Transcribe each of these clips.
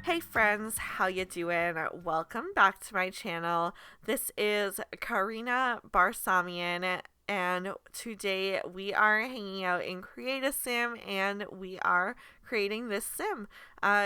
Hey friends, how you doing? Welcome back to my channel. This is Carina Barsamian, and today we are hanging out in Create a Sim, and we are creating this sim.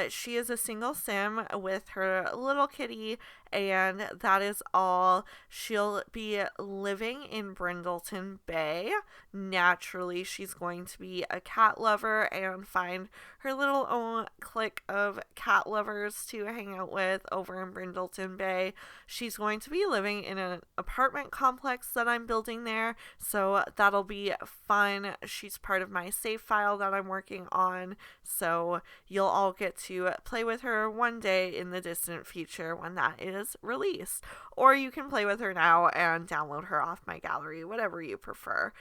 She is a single sim with her little kitty, and that is all. She'll be living in Brindleton Bay. Naturally, she's going to be a cat lover and find her little own clique of cat lovers to hang out with over in Brindleton Bay. She's going to be living in an apartment complex that I'm building there, so that'll be fun. She's part of my save file that I'm working on, so you'll all get to play with her one day in the distant future when that is released. Or you can play with her now and download her off my gallery, whatever you prefer.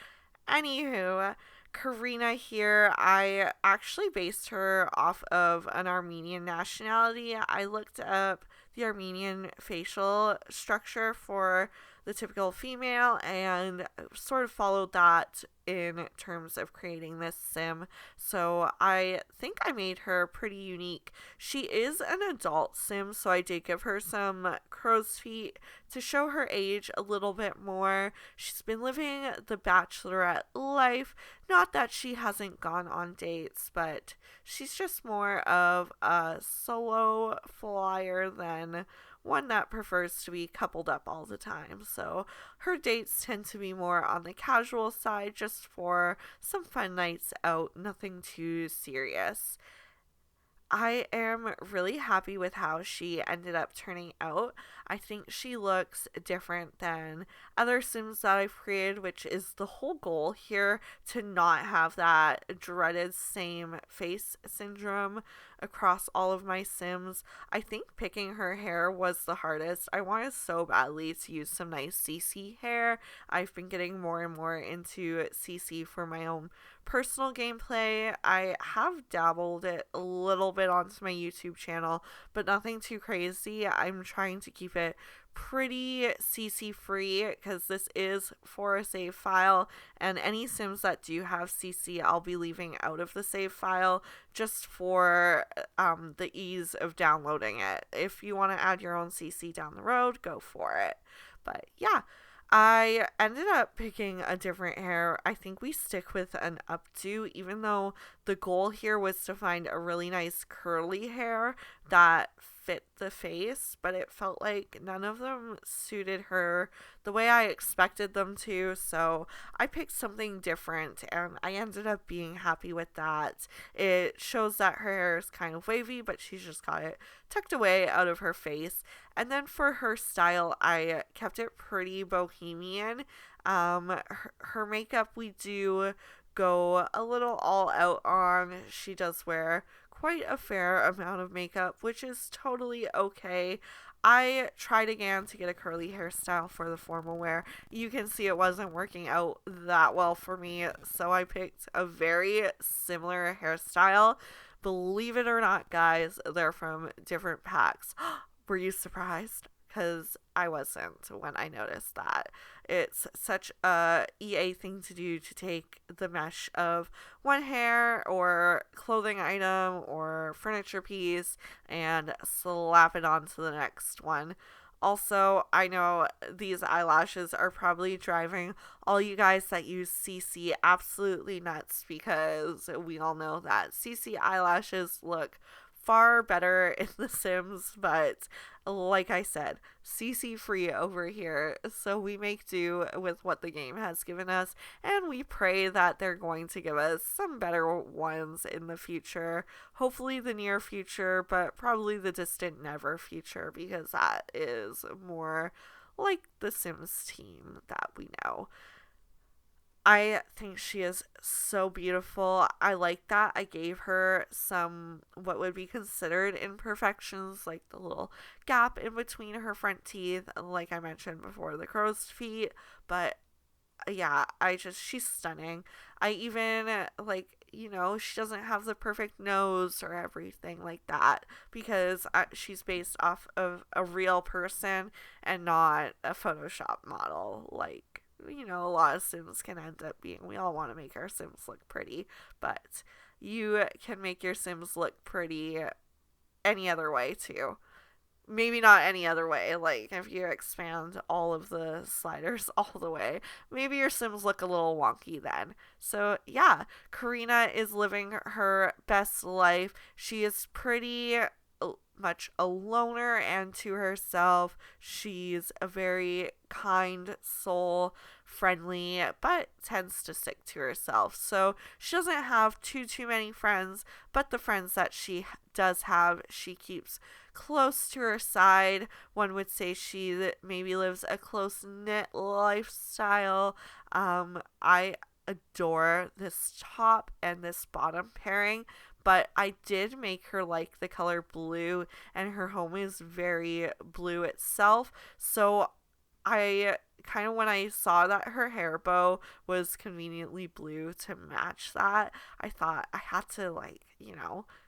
Anywho, Carina here, I actually based her off of an Armenian nationality. I looked up the Armenian facial structure for the typical female and sort of followed that in terms of creating this sim. So I think I made her pretty unique. She is an adult sim, so I did give her some crow's feet to show her age a little bit more. She's been living the bachelorette life. Not that she hasn't gone on dates, but she's just more of a solo flyer than one that prefers to be coupled up all the time. So her dates tend to be more on the casual side, just for some fun nights out, nothing too serious. I am really happy with how she ended up turning out. I think she looks different than other Sims that I've created, which is the whole goal here, to not have that dreaded same face syndrome across all of my Sims. I think picking her hair was the hardest. I wanted so badly to use some nice CC hair. I've been getting more and more into CC for my own personal gameplay. I have dabbled it a little bit onto my YouTube channel, but nothing too crazy. I'm trying to keep it pretty CC free because this is for a save file, and any Sims that do have CC I'll be leaving out of the save file just for the ease of downloading it. If you want to add your own CC down the road, go for it. But yeah, I ended up picking a different hair. I think we stick with an updo, even though the goal here was to find a really nice curly hair that fit the face, but it felt like none of them suited her the way I expected them to, so I picked something different and I ended up being happy with that. It shows that her hair is kind of wavy, but she's just got it tucked away out of her face. And then for her style, I kept it pretty bohemian. Her makeup, we do go a little all out on. She does wear quite a fair amount of makeup, which is totally okay. I tried again to get a curly hairstyle for the formal wear. You can see it wasn't working out that well for me, so I picked a very similar hairstyle. Believe it or not, guys, they're from different packs. Were you surprised? Because I wasn't when I noticed that. It's such a EA thing to do, to take the mesh of one hair or clothing item or furniture piece and slap it onto the next one. Also, I know these eyelashes are probably driving all you guys that use CC absolutely nuts, because we all know that CC eyelashes look far better in The Sims, but like I said, CC free over here, so we make do with what the game has given us, and we pray that they're going to give us some better ones in the future. Hopefully the near future, but probably the distant never future, because that is more like the Sims team that we know. I think she is so beautiful. I like that I gave her some what would be considered imperfections, like the little gap in between her front teeth, like I mentioned before, the crow's feet. But yeah, she's stunning. I even, she doesn't have the perfect nose or everything like that, because she's based off of a real person and not a Photoshop model, like, a lot of Sims can end up being. We all want to make our Sims look pretty, but you can make your Sims look pretty any other way too. Maybe not any other way. Like, if you expand all of the sliders all the way, maybe your Sims look a little wonky then. So, yeah, Carina is living her best life. She is pretty much a loner and to herself. She's a very kind soul, friendly, but tends to stick to herself. So she doesn't have too many friends, but the friends that she does have, she keeps close to her side. One would say she maybe lives a close knit lifestyle. I adore this top and this bottom pairing, but I did make her like the color blue, and her home is very blue itself. So I kind of, when I saw that her hair bow was conveniently blue to match that, I thought I had to, like,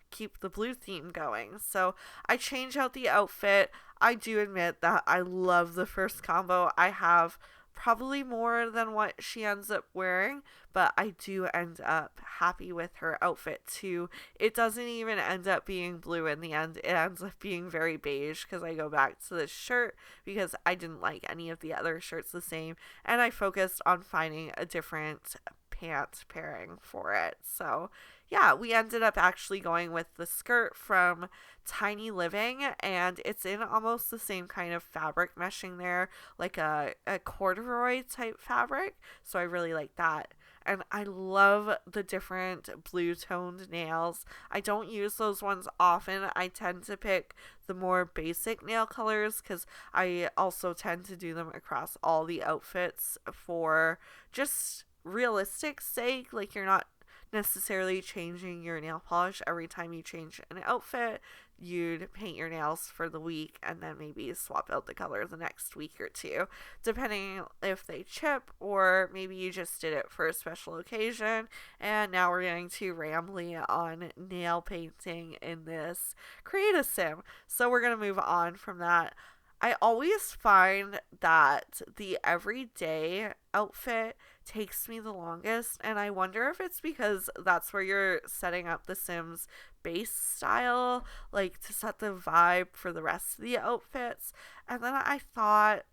keep the blue theme going. So I changed out the outfit. I do admit that I love the first combo. I have probably more than what she ends up wearing, but I do end up happy with her outfit too. It doesn't even end up being blue in the end. It ends up being very beige because I go back to this shirt because I didn't like any of the other shirts the same, and I focused on finding a different pant pairing for it. So yeah, we ended up actually going with the skirt from Tiny Living, and it's in almost the same kind of fabric meshing there, like a corduroy type fabric. So I really like that. And I love the different blue toned nails. I don't use those ones often. I tend to pick the more basic nail colors because I also tend to do them across all the outfits for just realistic sake. Like, you're not necessarily changing your nail polish every time you change an outfit. You'd paint your nails for the week and then maybe swap out the color the next week or two, depending if they chip, or maybe you just did it for a special occasion. And now we're getting too rambly on nail painting in this Create a Sim, so we're going to move on from that. I always find that the everyday outfit takes me the longest, and I wonder if it's because that's where you're setting up the Sims base style, like to set the vibe for the rest of the outfits. And then I thought,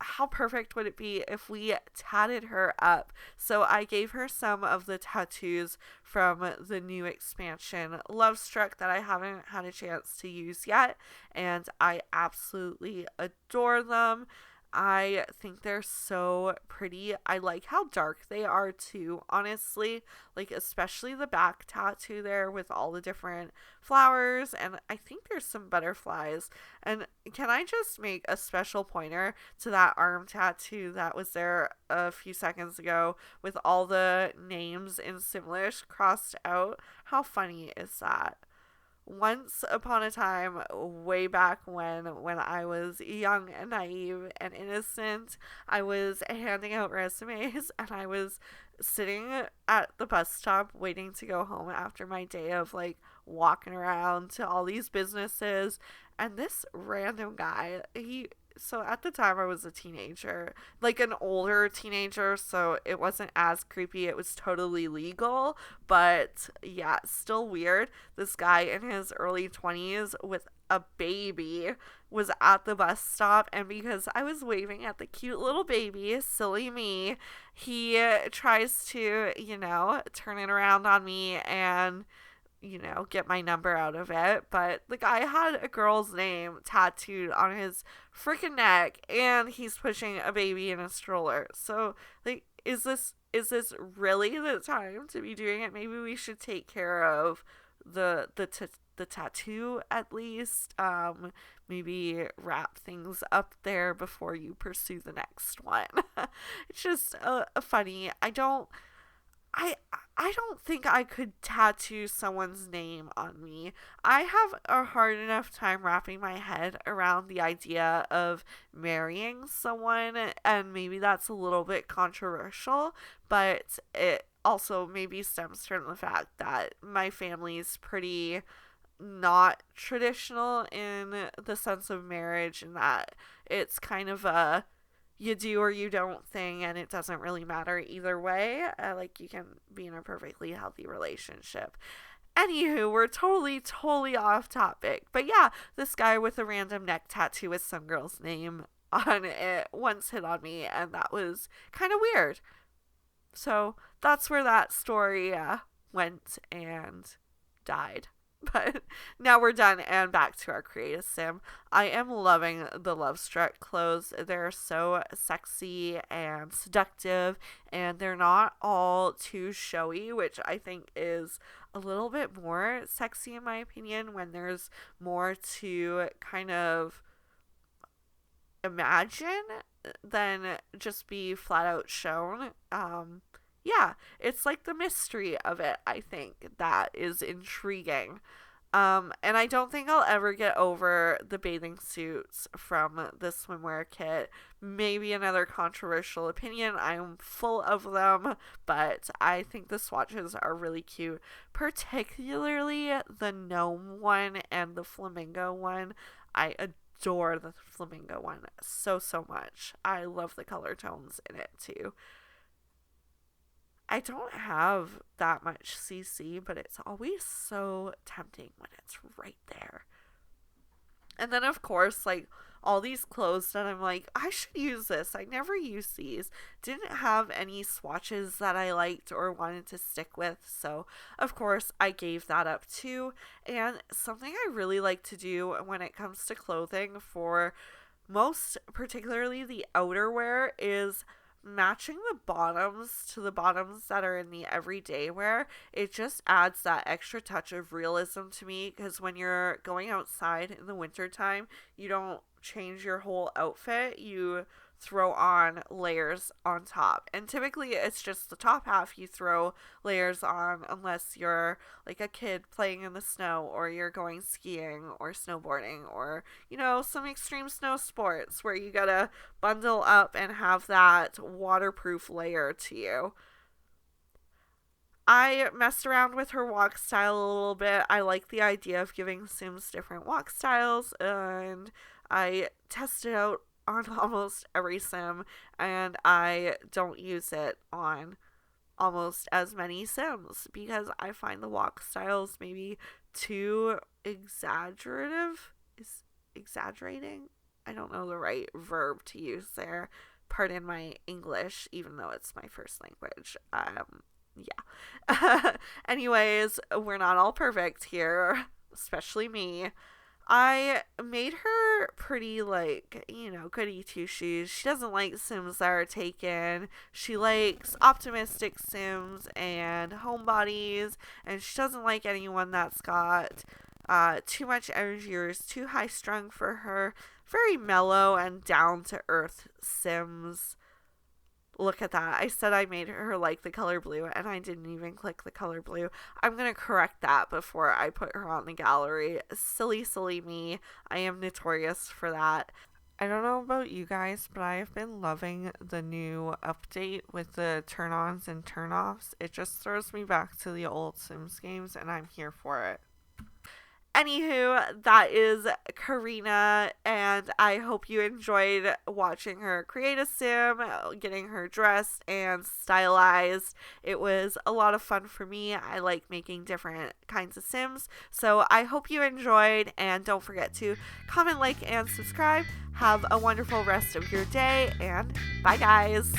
how perfect would it be if we tatted her up? So I gave her some of the tattoos from the new expansion, Lovestruck, that I haven't had a chance to use yet, and I absolutely adore them. I think they're so pretty. I like how dark they are too, honestly. Like, especially the back tattoo there with all the different flowers, and I think there's some butterflies. And can I just make a special pointer to that arm tattoo that was there a few seconds ago with all the names in Simlish crossed out? How funny is that? Once upon a time, way back when I was young and naive and innocent, I was handing out resumes, and I was sitting at the bus stop waiting to go home after my day of, like, walking around to all these businesses, and this random guy, so at the time I was a teenager, like an older teenager, so it wasn't as creepy. It was totally legal, but yeah, still weird. This guy in his early 20s with a baby was at the bus stop, and because I was waving at the cute little baby, silly me, he tries to, turn it around on me and get my number out of it. But the guy had a girl's name tattooed on his freaking neck, and he's pushing a baby in a stroller. So, like, is this really the time to be doing it? Maybe we should take care of the tattoo at least. Maybe wrap things up there before you pursue the next one. It's just funny. I don't think I could tattoo someone's name on me. I have a hard enough time wrapping my head around the idea of marrying someone, and maybe that's a little bit controversial, but it also maybe stems from the fact that my family's pretty not traditional in the sense of marriage, and that it's kind of a you do or you don't thing, and it doesn't really matter either way. Like, you can be in a perfectly healthy relationship. Anywho, we're totally off topic. But yeah, this guy with a random neck tattoo with some girl's name on it once hit on me, and that was kind of weird. So that's where that story went and died. But now we're done and back to our creative sim. I am loving the Lovestruck clothes. They're so sexy and seductive, and they're not all too showy, which I think is a little bit more sexy in my opinion when there's more to kind of imagine than just be flat out shown. Yeah, it's like the mystery of it, I think, that is intriguing. And I don't think I'll ever get over the bathing suits from the swimwear kit. Maybe another controversial opinion. I'm full of them, but I think the swatches are really cute, particularly the gnome one and the flamingo one. I adore the flamingo one so much. I love the color tones in it too. I don't have that much CC, but it's always so tempting when it's right there. And then, of course, like, all these clothes that I'm like, I should use this. I never use these. Didn't have any swatches that I liked or wanted to stick with. So, of course, I gave that up too. And something I really like to do when it comes to clothing for most, particularly the outerwear, is matching the bottoms to the bottoms that are in the everyday wear. It just adds that extra touch of realism to me, because when you're going outside in the wintertime, you don't change your whole outfit. You throw on layers on top, and typically it's just the top half you throw layers on, unless you're like a kid playing in the snow, or you're going skiing or snowboarding, or some extreme snow sports where you gotta bundle up and have that waterproof layer to you. I messed around with her walk style a little bit. I like the idea of giving Sims different walk styles, and I tested out on almost every sim, and I don't use it on almost as many sims because I find the walk styles maybe too exaggerative. Is exaggerating? I don't know the right verb to use there. Pardon my English, even though it's my first language. Yeah. Anyways, we're not all perfect here, especially me. I made her pretty, like, goody two shoes. She doesn't like Sims that are taken. She likes optimistic Sims and homebodies, and she doesn't like anyone that's got too much energy or is too high strung for her. Very mellow and down to earth Sims. Look at that. I said I made her like the color blue, and I didn't even click the color blue. I'm going to correct that before I put her on the gallery. Silly me. I am notorious for that. I don't know about you guys, but I have been loving the new update with the turn-ons and turn-offs. It just throws me back to the old Sims games, and I'm here for it. Anywho, that is Carina, and I hope you enjoyed watching her create a sim, getting her dressed and stylized. It was a lot of fun for me. I like making different kinds of sims, so I hope you enjoyed, and don't forget to comment, like, and subscribe. Have a wonderful rest of your day, and bye guys!